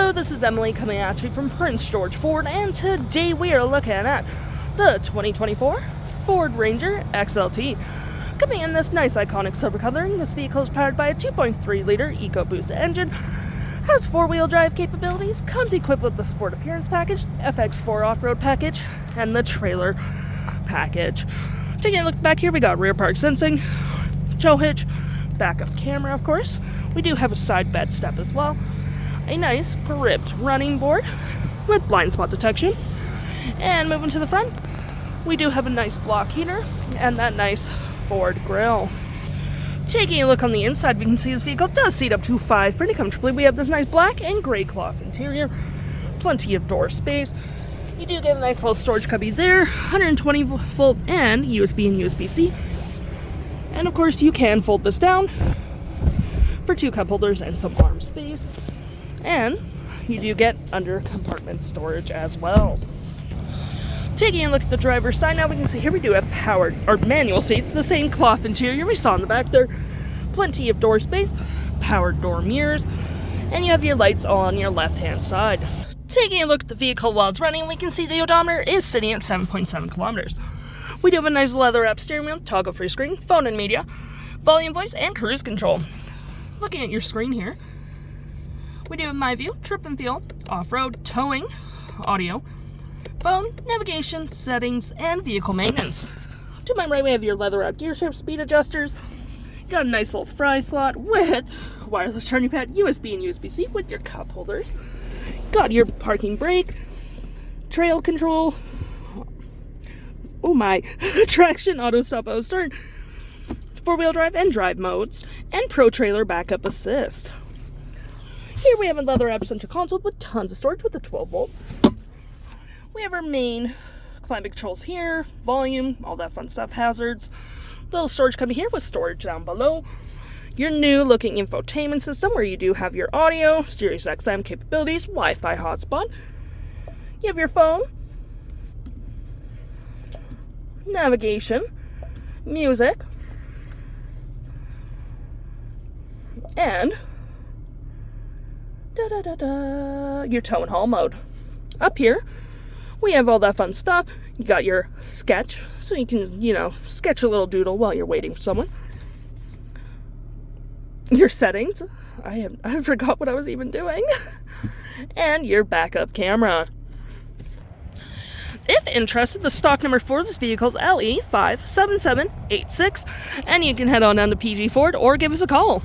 Hello, this is Emily coming at you from Prince George Ford, and today we are looking at the 2024 Ford Ranger XLT. Coming in this nice iconic silver coloring, this vehicle is powered by a 2.3-liter EcoBoost engine, has four-wheel drive capabilities, comes equipped with the Sport Appearance package, FX4 off-road package, and the trailer package. Taking a look back here, we got rear park sensing, tow hitch, backup camera, of course. We do have a side bed step as well. A nice gripped running board with blind spot detection. And moving to the front, we do have a nice block heater and that nice Ford grille. Taking a look on the inside, we can see this vehicle does seat up to 5 pretty comfortably. We have this nice black and gray cloth interior, plenty of door space. You do get a nice little storage cubby there, 120 volt and USB and USB-C. And of course, you can fold this down for 2 cup holders and some arm space. And you do get under compartment storage as well. Taking a look at the driver's side now, we can see here we do have powered or manual seats, the same cloth interior we saw in the back there. Plenty of door space, powered door mirrors, and you have your lights all on your left-hand side. Taking a look at the vehicle while it's running, we can see the odometer is sitting at 7.7 kilometers. We do have a nice leather-wrapped steering wheel, toggle-free screen, phone and media, volume, voice, and cruise control. Looking at your screen here, we do have My View, Trip and Fuel, Off-Road, Towing, Audio, Phone, Navigation, Settings, and Vehicle Maintenance. To my right, we have your leather-wrapped gear shift, speed adjusters. Got a nice little fry slot with wireless charging pad, USB and USB-C with your cup holders. Got your parking brake, trail control, oh my, traction, auto stop, auto start, 4-wheel drive and drive modes, and Pro Trailer Backup Assist. Here we have a leather-wrapped center console with tons of storage with a 12 volt. We have our main climate controls here, volume, all that fun stuff, hazards. Little storage cubby here with storage down below. Your new looking infotainment system where you do have your audio, SiriusXM capabilities, Wi-Fi hotspot. You have your phone, navigation, music, and your tow and haul mode. Up here, we have all that fun stuff. You got your sketch, so you can, sketch a little doodle while you're waiting for someone. Your settings. I forgot what I was even doing. And your backup camera. If interested, the stock number for this vehicle is LE57786, and you can head on down to PG Ford or give us a call.